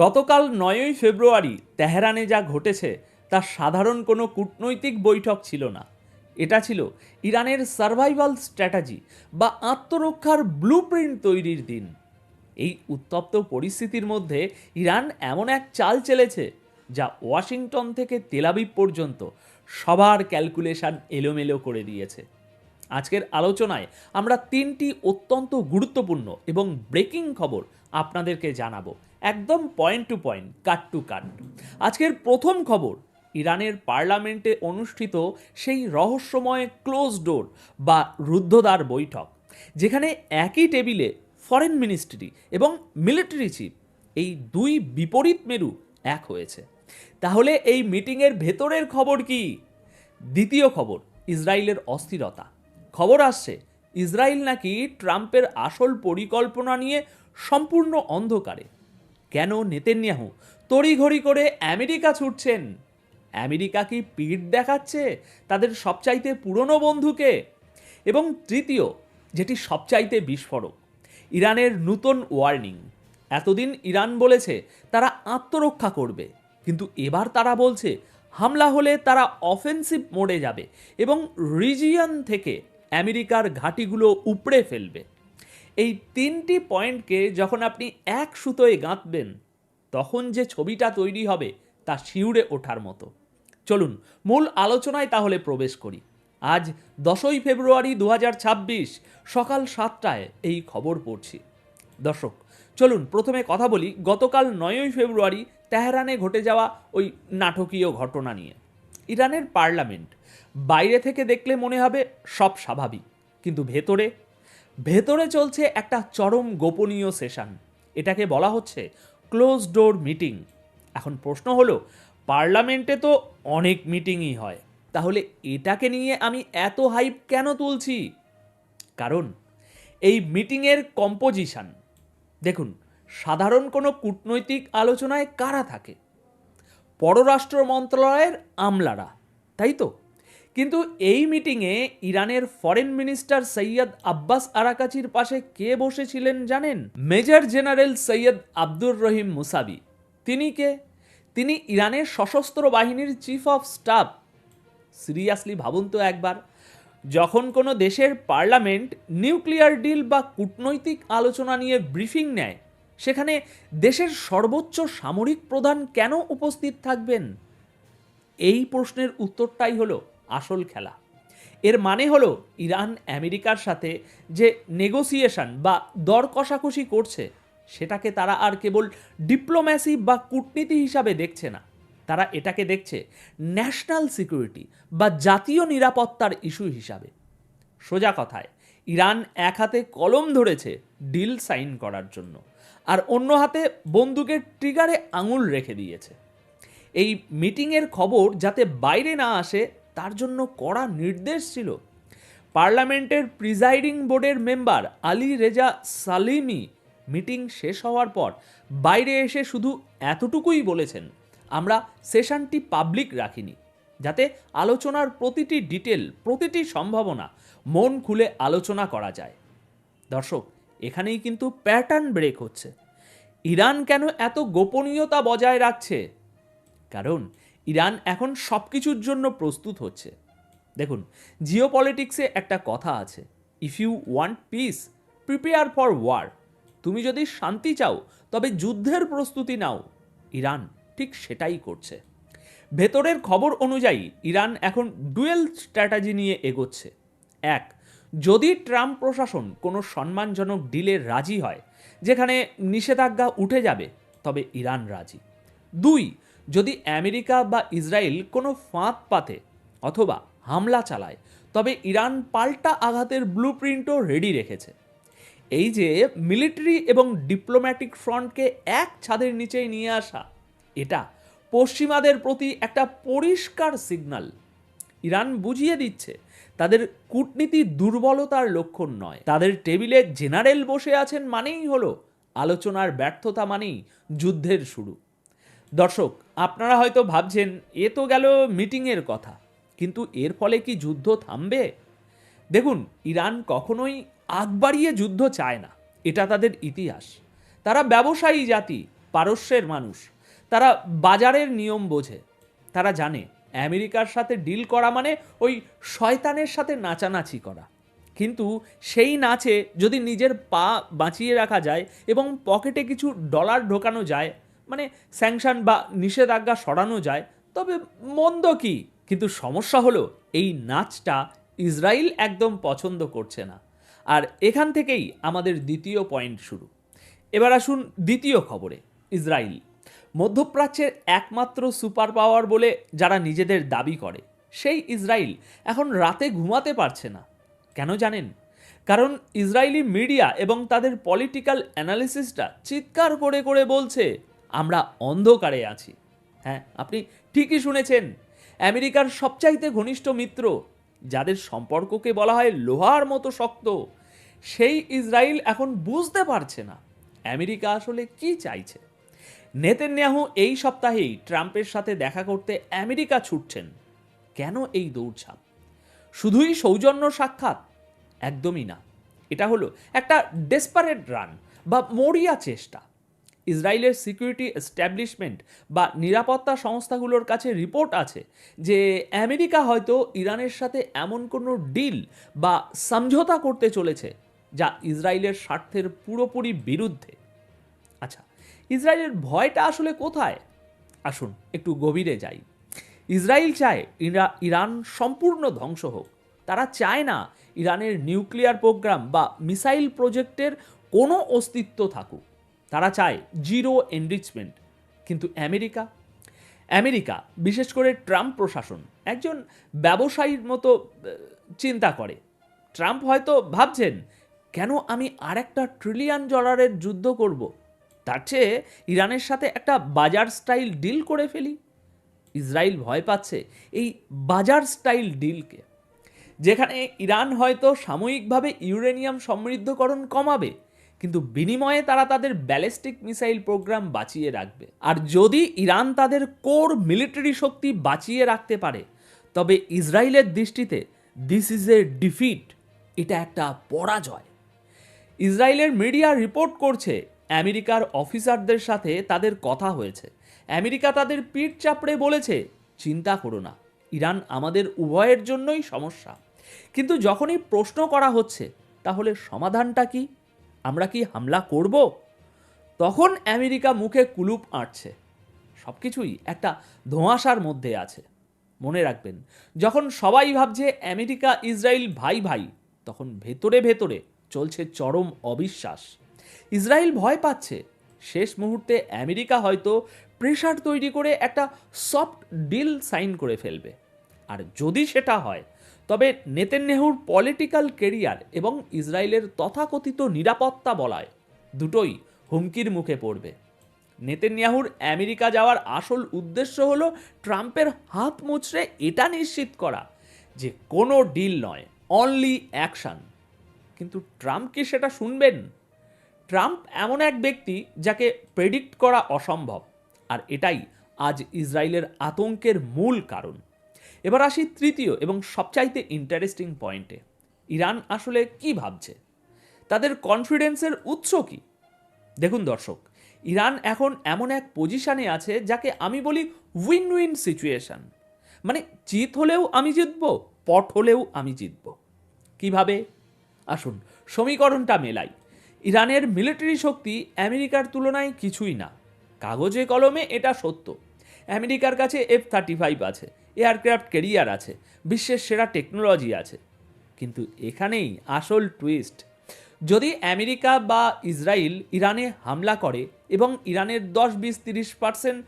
গতকাল ৯ই ফেব্রুয়ারি তেহরানে যা ঘটেছে তা সাধারণ কোনো কূটনৈতিক বৈঠক ছিল না। এটা ছিল ইরানের সার্ভাইভাল স্ট্র্যাটেজি বা আত্মরক্ষার ব্লুপ্রিন্ট তৈরির দিন। এই উত্তপ্ত পরিস্থিতির মধ্যে ইরান এমন এক চাল চেলেছে যা ওয়াশিংটন থেকে তেলাবিব পর্যন্ত সবার ক্যালকুলেশন এলোমেলো করে দিয়েছে। আজকের আলোচনায় আমরা তিনটি অত্যন্ত গুরুত্বপূর্ণ এবং ব্রেকিং খবর আপনাদেরকে জানাবো, একদম point to point, cut to cut. আজকের প্রথম খবর, ইরানের পার্লামেন্টে অনুষ্ঠিত সেই রহস্যময় ক্লোজ ডোর বা রুদ্ধদ্বার বৈঠক, যেখানে একই টেবিলে ফরেন মিনিস্ট্রি এবং মিলিটারি চিফ, এই দুই বিপরীত মেরু এক হয়েছে। তাহলে এই মিটিংয়ের ভেতরের খবর কি? দ্বিতীয় খবর, ইসরায়েলের অস্থিরতা। খবর আসছে ইসরায়েল নাকি ট্রাম্পের আসল পরিকল্পনা নিয়ে সম্পূর্ণ অন্ধকারে। কেন নেতানিয়াহু তড়িঘড়ি করে আমেরিকা ছুটছেন? আমেরিকা কি পিঠ দেখাচ্ছে তাদের সবচাইতে পুরনো বন্ধুকে? এবং তৃতীয়, যেটি সবচাইতে বিস্ফোরক, ইরানের নতুন ওয়ার্নিং। এতদিন ইরান বলেছে তারা আত্মরক্ষা করবে, কিন্তু এবার তারা বলছে হামলা হলে তারা অফেন্সিভ মোডে যাবে এবং রিজিয়ন থেকে আমেরিকার ঘাঁটিগুলো উপড়ে ফেলবে। এই তিনটি পয়েন্টকে যখন আপনি এক সুতোয় গাঁথবেন, তখন যে ছবিটা তৈরি হবে তা শিউরে ওঠার মতো। চলুন মূল আলোচনায় তাহলে প্রবেশ করি। আজ 10ই ফেব্রুয়ারি 2026 সকাল 7টায় এই খবর পড়ছি। দর্শক চলুন প্রথমে কথা বলি গতকাল 9ই ফেব্রুয়ারি তেহরানে ঘটে যাওয়া ওই নাটকীয় ঘটনা নিয়ে। ইরানের পার্লামেন্ট বাইরে থেকে দেখলে মনে হবে সব স্বাভাবিক, কিন্তু ভেতরে ভেতরে চলছে একটা চরম গোপনীয় সেশন। এটাকে বলা হচ্ছে ক্লোজ ডোর মিটিং। এখন প্রশ্ন হলো, পার্লামেন্টে তো অনেক মিটিংই হয়, তাহলে এটাকে নিয়ে আমি এত হাইপ কেন তুলছি? কারণ এই মিটিংয়ের কম্পোজিশন দেখুন। সাধারণ কোনো কূটনৈতিক আলোচনায় কারা থাকে? পররাষ্ট্র মন্ত্রণালয়ের আমলারা, তাই তো? কিন্তু এই মিটিংয়ে ইরানের ফরেন মিনিস্টার সৈয়দ আব্বাস আরাকাচির পাশে কে বসেছিলেন জানেন? Major general Syed Abdur Rahim মুসাবি। তিনি কে? তিনি ইরানের সশস্ত্র বাহিনীর চিফ অফ স্টাফ। সিরিয়াসলি ভাবুন তো একবার, যখন কোনো দেশের পার্লামেন্ট নিউক্লিয়ার ডিল বা কূটনৈতিক আলোচনা নিয়ে ব্রিফিং নেয়, সেখানে দেশের সর্বোচ্চ সামরিক প্রধান কেন উপস্থিত থাকবেন? এই প্রশ্নের উত্তরটাই হলো আসল খেলা। এর মানে হলো ইরান আমেরিকার সাথে যে নেগোসিয়েশন বা দর কষাকষি করছে, সেটাকে তারা আর কেবল ডিপ্লোম্যাসি বা কূটনীতি হিসাবে দেখছে না, তারা এটাকে দেখছে ন্যাশনাল সিকিউরিটি বা জাতীয় নিরাপত্তার ইস্যু হিসাবে। সোজা কথায়, ইরান এক হাতে কলম ধরেছে ডিল সাইন করার জন্য, আর অন্য হাতে বন্দুকের ট্রিগারে আঙুল রেখে দিয়েছে। এই মিটিংয়ের খবর যাতে বাইরে না আসে, তার জন্য কড়া নির্দেশ ছিল। পার্লামেন্টের প্রিজাইডিং বোর্ডের মেম্বার আলী রেজা সালিমি মিটিং শেষ হওয়ার পর বাইরে এসে শুধু এতটুকুই বলেছেন, আমরা সেশনটি পাবলিক রাখিনি, যাতে আলোচনার প্রতিটি ডিটেল, প্রতিটি সম্ভাবনা মন খুলে আলোচনা করা যায়। দর্শক, এখানেই কিন্তু প্যাটার্ন ব্রেক হচ্ছে। ইরান কেন এত গোপনীয়তা বজায় রাখছে? কারণ ইরান এখন সব কিছুর জন্য প্রস্তুত হচ্ছে। দেখুন, জিওপলিটিক্সে একটা কথা আছে, if you want peace, prepare for war. তুমি যদি শান্তি চাও তবে যুদ্ধের প্রস্তুতি নাও। ইরান ঠিক সেটাই করছে। ভেতরের খবর অনুযায়ী ইরান এখন ডুয়েল স্ট্র্যাটেজি নিয়ে এগোচ্ছে। এক, যদি ট্রাম্প প্রশাসন কোনো সম্মানজনক ডিলে রাজি হয়, যেখানে নিষেধাজ্ঞা উঠে যাবে, তবে ইরান রাজি। দুই, যদি আমেরিকা বা ইসরায়েল কোনো ফাঁদ পাতে অথবা হামলা চালায়, তবে ইরান পাল্টা আঘাতের ব্লুপ্রিন্টও রেডি রেখেছে। এই যে মিলিটারি এবং ডিপ্লোম্যাটিক ফ্রন্টকে এক ছাদের নিচেই নিয়ে আসা, এটা পশ্চিমাদের প্রতি একটা পরিষ্কার সিগন্যাল। ইরান বুঝিয়ে দিচ্ছে তাদের কূটনীতি দুর্বলতার লক্ষণ নয়। তাদের টেবিলে জেনারেল বসে আছেন মানেই হলো আলোচনার ব্যর্থতা, মানেই যুদ্ধের শুরু। দর্শক, আপনারা হয়তো ভাবছেন এ তো গেল মিটিংয়ের কথা, কিন্তু এর ফলে কি যুদ্ধ থামবে? দেখুন, ইরান কখনোই আগ বাড়িয়ে যুদ্ধ চায় না, এটা তাদের ইতিহাস। তারা ব্যবসায়ী জাতি, পারস্যের মানুষ, তারা বাজারের নিয়ম বোঝে। তারা জানে আমেরিকার সাথে ডিল করা মানে ওই শয়তানের সাথে নাচানাচি করা। কিন্তু সেই নাচে যদি নিজের পা বাঁচিয়ে রাখা যায় এবং পকেটে কিছু ডলার ঢোকানো যায়, মানে স্যাংশন বা নিষেধাজ্ঞা সরানো যায়, তবে মন্দ কি। কিন্তু সমস্যা হলো এই নাচটা ইসরায়েল একদম পছন্দ করছে না। আর এখান থেকেই আমাদের দ্বিতীয় পয়েন্ট শুরু। এবার আসুন দ্বিতীয় খবরে। ইসরায়েল মধ্যপ্রাচ্যের একমাত্র সুপার পাওয়ার বলে যারা নিজেদের দাবি করে, সেই ইসরায়েল এখন রাতে ঘুমাতে পারছে না। কেন জানেন? কারণ ইসরায়েলি মিডিয়া এবং তাদের পলিটিক্যাল অ্যানালিসিসটা চিৎকার করে করে বলছে আমরা অন্ধকারে আছি। হ্যাঁ, আপনি ঠিকই শুনেছেন। আমেরিকার সবচাইতে ঘনিষ্ঠ মিত্র, যাদের সম্পর্ককে বলা হয় লোহার মতো শক্ত, সেই ইসরায়েল এখন বুঝতে পারছে না আমেরিকা আসলে কি চাইছে। নেতানিয়াহু এই সপ্তাহেই ট্রাম্পের সাথে দেখা করতে আমেরিকা ছুটছেন। কেন এই দৌড়ঝাঁপ? শুধুই সৌজন্য সাক্ষাৎ? একদমই না। এটা হলো একটা ডেসপারেট রান বা মরিয়া চেষ্টা। ইসরায়েলের সিকিউরিটি এস্টাবলিশমেন্ট বা নিরাপত্তা সংস্থাগুলোর কাছে রিপোর্ট আছে যে আমেরিকা হয়তো ইরানের সাথে এমন কোনো ডিল বা সমঝোতা করতে চলেছে যা ইসরায়েলের স্বার্থের পুরোপুরি বিরুদ্ধে। আচ্ছা, ইসরায়েলের ভয়টা আসলে কোথায়? আসুন একটু গভীরে যাই। ইসরায়েল চায় ইরান সম্পূর্ণ ধ্বংস হোক। তারা চায় না ইরানের নিউক্লিয়ার প্রোগ্রাম বা মিসাইল প্রজেক্টের কোনো অস্তিত্ব থাকুক। তারা চায় জিরো এনরিচমেন্ট। কিন্তু আমেরিকা বিশেষ করে ট্রাম্প প্রশাসন একজন ব্যবসায়ীর মতো চিন্তা করে। ট্রাম্প হয়তো ভাবছেন, কেন আমি আরেকটা $1 ট্রিলিয়ন যুদ্ধ করব? তার চেয়ে ইরানের সাথে একটা বাজার স্টাইল ডিল করে ফেলি। ইসরায়েল ভয় পাচ্ছে এই বাজার স্টাইল ডিলকে, যেখানে ইরান হয়তো সাময়িকভাবে ইউরেনিয়াম সমৃদ্ধকরণ কমাবে, কিন্তু বিনিময়ে তারা তাদের ব্যালিস্টিক মিসাইল প্রোগ্রাম বাঁচিয়ে রাখবে। আর যদি ইরান তাদের কোর মিলিটারি শক্তি বাঁচিয়ে রাখতে পারে, তবে ইসরায়েলের দৃষ্টিতে দিস ইজ এ ডিফিট। এটা একটা পরাজয়। ইসরায়েলের মিডিয়া রিপোর্ট করছে আমেরিকার অফিসারদের সাথে তাদের কথা হয়েছে। আমেরিকা তাদের পিঠ চাপড়ে বলেছে, চিন্তা করো না, ইরান আমাদের উভয়ের জন্যই সমস্যা। কিন্তু যখনই প্রশ্ন করা হচ্ছে তাহলে সমাধানটা কি, আমরা কি হামলা করব, তখন আমেরিকা মুখে কুলুপ আঁটছে। সব কিছুই একটা ধোঁয়াশার মধ্যে আছে। মনে রাখবেন, যখন সবাই ভাবছে আমেরিকা ইসরায়েল ভাই ভাই, তখন ভেতরে ভেতরে চলছে চরম অবিশ্বাস। ইসরায়েল ভয় পাচ্ছে শেষ মুহূর্তে আমেরিকা হয়তো প্রেশার তৈরি করে একটা সফট ডিল সাইন করে ফেলবে। আর যদি সেটা হয়, তবে নেতানিয়াহুর পলিটিক্যাল কেরিয়ার এবং ইসরায়েলের তথাকথিত নিরাপত্তা বলয় দুটোই হুমকির মুখে পড়বে। নেতানিয়াহুর আমেরিকা যাওয়ার আসল উদ্দেশ্য হলো ট্রাম্পের হাত মুচড়ে এটা নিশ্চিত করা যে কোনো ডিল নয়, অনলি অ্যাকশন। কিন্তু ট্রাম্প কি সেটা শুনবেন? ট্রাম্প এমন এক ব্যক্তি যাকে প্রেডিক্ট করা অসম্ভব, আর এটাই আজ ইসরায়েলের আতঙ্কের মূল কারণ। এবার আসি তৃতীয় এবং সবচাইতে ইন্টারেস্টিং পয়েন্টে। ইরান আসলে কি ভাবছে? তাদের কনফিডেন্সের উৎস কি? দেখুন দর্শক, ইরান এখন এমন এক পজিশনে আছে যাকে আমি বলি উইন উইন সিচুয়েশন। মানে জিত হলেও আমি জিতব, পট হলেও আমি জিতব। কিভাবে? আসুন সমীকরণটা মেলাই। ইরানের মিলিটারি শক্তি আমেরিকার তুলনায় কিছুই না। কাগজে কলমে এটা সত্য। আমেরিকার কাছে F-35 আছে, এয়ারক্রাফট ক্যারিয়ার আছে, বিশ্বের সেরা টেকনোলজি আছে। কিন্তু এখানেই আসল টুইস্ট। যদি আমেরিকা বা ইসরায়েল ইরানে হামলা করে এবং ইরানের 10-20-30%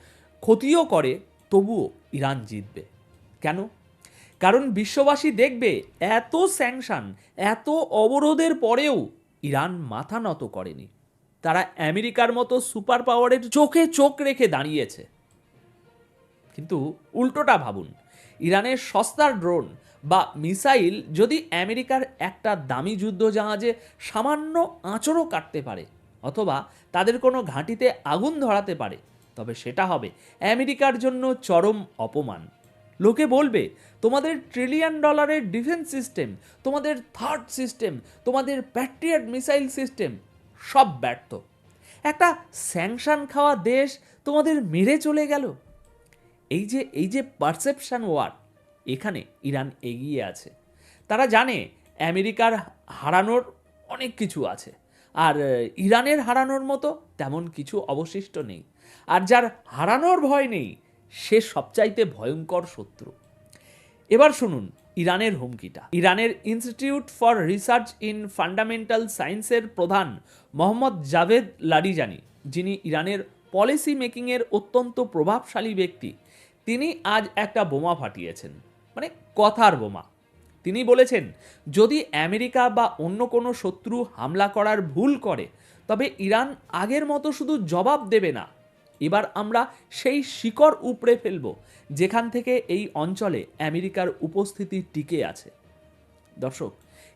ক্ষতিও করে, তবুও ইরান জিতবে। কেন? কারণ বিশ্ববাসী দেখবে এত স্যাংশন, এত অবরোধের পরেও ইরান মাথা নত করেনি। তারা আমেরিকার মতো সুপার পাওয়ারের চোখে চোখ রেখে দাঁড়িয়েছে। কিন্তু উল্টোটা ভাবুন, ইরানের সস্তার ড্রোন বা মিসাইল যদি আমেরিকার একটা দামি যুদ্ধজাহাজে সামান্য আঁচড়ও কাটতে পারে, অথবা তাদের কোনো ঘাঁটিতে আগুন ধরাতে পারে, তবে সেটা হবে আমেরিকার জন্য চরম অপমান। লোকে বলবে, তোমাদের $1 ট্রিলিয়ন ডিফেন্স সিস্টেম, তোমাদের থার্ড সিস্টেম, তোমাদের প্যাট্রিয়ট মিসাইল সিস্টেম সব ব্যর্থ। একটা স্যাংশন খাওয়া দেশ তোমাদের মেরে চলে গেল। এই যে পারসেপশন ওয়ার, এখানে ইরান এগিয়ে আছে। তারা জানে আমেরিকার হারানোর অনেক কিছু আছে, আর ইরানের হারানোর মতো তেমন কিছু অবশিষ্ট নেই। আর যার হারানোর ভয় নেই সে সবচাইতে ভয়ঙ্কর শত্রু। এবার শুনুন ইরানের হুমকিটা। ইরানের institute for research in fundamental সায়েন্সের প্রধান মোহাম্মদ জাভেদ লারিজানি, যিনি ইরানের পলিসি মেকিংয়ের অত্যন্ত প্রভাবশালী ব্যক্তি, তিনি আজ একটা বোমা ফাটিয়েছেন, মানে কথার বোমা। তিনি বলেছেন, যদি আমেরিকা বা অন্য কোনো শত্রু হামলা করার ভুল করে তবে ইরান আগের মতো শুধু জবাব দেবে না, এবার আমরা সেই শিকড় উপড়ে ফেলব যেখান থেকে এই অঞ্চলে আমেরিকার উপস্থিতি টিকে আছে। দর্শক,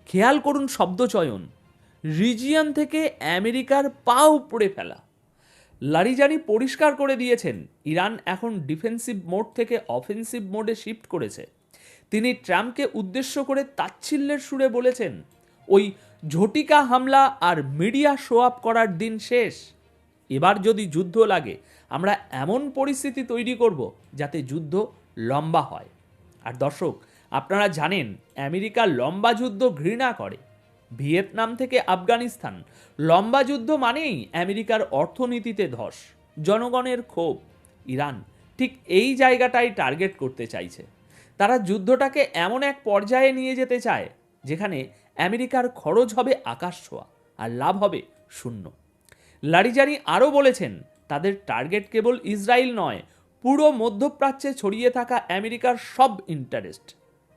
খেয়াল করুন শব্দচয়ন, রিজিয়ন থেকে আমেরিকার পা উপড়ে ফেলা। লারিজানি পরিষ্কার করে দিয়েছেন ইরান এখন ডিফেন্সিভ মোড থেকে অফেন্সিভ মোডে শিফট করেছে। তিনি ট্রাম্পকে উদ্দেশ্য করে তাচ্ছিল্যের সুরে বলেছেন, ওই ঝটিকা হামলা আর মিডিয়া শো আপ করার দিন শেষ। এবার যদি যুদ্ধ লাগে আমরা এমন পরিস্থিতি তৈরি করব যাতে যুদ্ধ লম্বা হয়। আর দর্শক, আপনারা জানেন আমেরিকা লম্বা যুদ্ধ ঘৃণা করে। ভিয়েতনাম থেকে আফগানিস্তান, লম্বা যুদ্ধ মানেই আমেরিকার অর্থনীতিতে ধস, জনগণের ক্ষোভ। ইরান ঠিক এই জায়গাটাই টার্গেট করতে চাইছে। তারা যুদ্ধটাকে এমন এক পর্যায়ে নিয়ে যেতে চায় যেখানে আমেরিকার খরচ হবে আকাশ ছোঁয়া আর লাভ হবে শূন্য। লারিজানি আরও বলেছেন, তাদের টার্গেট কেবল ইসরায়েল নয়, পুরো মধ্যপ্রাচ্যে ছড়িয়ে থাকা আমেরিকার সব ইন্টারেস্ট,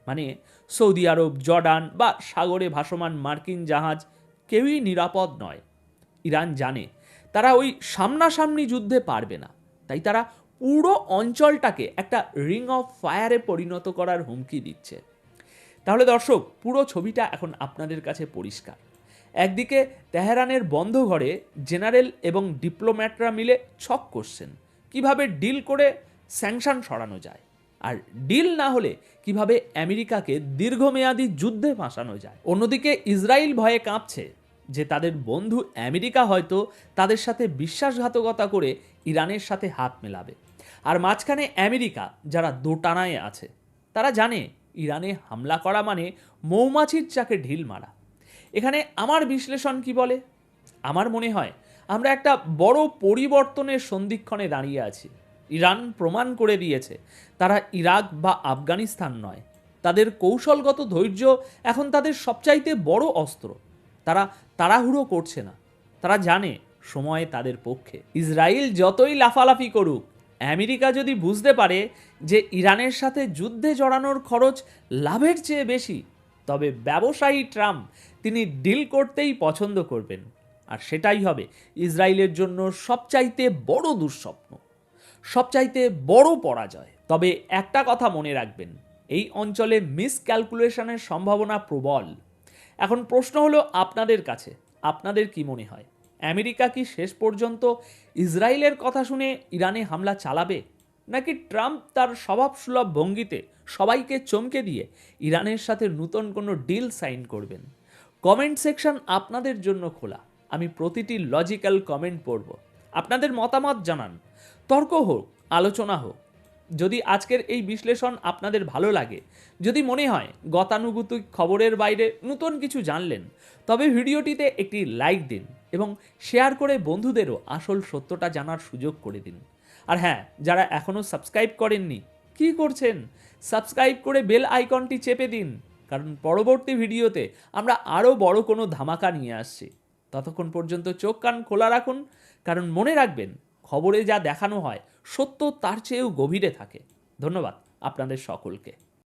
মানে সৌদি আরব, জর্ডান বা সাগরে ভাসমান মার্কিন জাহাজ, কেউই নিরাপদ নয়। ইরান জানে তারা ওই সামনাসামনি যুদ্ধে পারবে না, তাই তারা পুরো অঞ্চলটাকে একটা রিং অফ ফায়ারে পরিণত করার হুমকি দিচ্ছে। তাহলে দর্শক, পুরো ছবিটা এখন আপনাদের কাছে পরিষ্কার। একদিকে তেহরানের বন্ধ ঘরে জেনারেল এবং ডিপ্লোম্যাটরা মিলে ছক করছেন কিভাবে ডিল করে স্যাংশন সরানো যায়, আর ডিল না হলে কিভাবে আমেরিকাকে দীর্ঘমেয়াদী যুদ্ধে ফাঁসানো যায়। অন্যদিকে ইসরায়েল ভয়ে কাঁপছে যে তাদের বন্ধু আমেরিকা হয়তো তাদের সাথে বিশ্বাসঘাতকতা করে ইরানের সাথে হাত মেলাবে। আর মাঝখানে আমেরিকা, যারা দোটানায় আছে, তারা জানে ইরানে হামলা করা মানে মৌমাছির চাকে ঢিল মারা। এখানে আমার বিশ্লেষণ কি বলে? আমার মনে হয় আমরা একটা বড় পরিবর্তনের সন্ধিক্ষণে দাঁড়িয়ে আছি। ইরান প্রমাণ করে দিয়েছে তারা ইরাক বা আফগানিস্তান নয়। তাদের কৌশলগত ধৈর্য এখন তাদের সবচাইতে বড় অস্ত্র। তারা তাড়াহুড়ো করছে না, তারা জানে সময় তাদের পক্ষে। ইসরায়েল যতই লাফালাফি করুক, আমেরিকা যদি বুঝতে পারে যে ইরানের সাথে যুদ্ধে জড়ানোর খরচ লাভের চেয়ে বেশি, তবে ব্যবসায়ী ট্রাম্প তিনি ডিল করতেই পছন্দ করবেন। আর সেটাই হবে ইসরায়েলের জন্য সবচাইতে বড় দুঃস্বপ্ন, সবচাইতে বড় পরাজয়। তবে একটা কথা মনে রাখবেন, এই অঞ্চলে মিসক্যালকুলেশনের সম্ভাবনা প্রবল। এখন প্রশ্ন হলো আপনাদের কাছে, আপনাদের কি মনে হয় আমেরিকা কি শেষ পর্যন্ত ইসরায়েলের কথা শুনে ইরানে হামলা চালাবে, নাকি ট্রাম্প তার স্বভাবসুলভ ভঙ্গিতে সবাইকে চমকে দিয়ে ইরানের সাথে নতুন কোনো ডিল সাইন করবেন? কমেন্ট সেকশন আপনাদের জন্য খোলা, আমি প্রতিটি লজিক্যাল কমেন্ট পড়ব। আপনাদের মতামত জানান, তর্ক হোক, আলোচনা হোক। যদি আজকের এই বিশ্লেষণ আপনাদের ভালো লাগে, যদি মনে হয় গতানুগতিক খবরের বাইরে নতুন কিছু জানলেন, তবে ভিডিওটিতে একটি লাইক দিন এবং শেয়ার করে বন্ধুদেরও আসল সত্যটা জানার সুযোগ করে দিন। আর হ্যাঁ, যারা এখনও সাবস্ক্রাইব করেননি, কি করছেন? সাবস্ক্রাইব করে বেল আইকনটি চেপে দিন, কারণ পরবর্তী ভিডিওতে আমরা আরও বড় কোনো ধামাকা নিয়ে আসছি। ততক্ষণ পর্যন্ত চোখ কান খোলা রাখুন, কারণ মনে রাখবেন খবরে যা দেখানো হয় সত্য তার চেয়েও গভীরে থাকে। ধন্যবাদ আপনাদের সকলকে।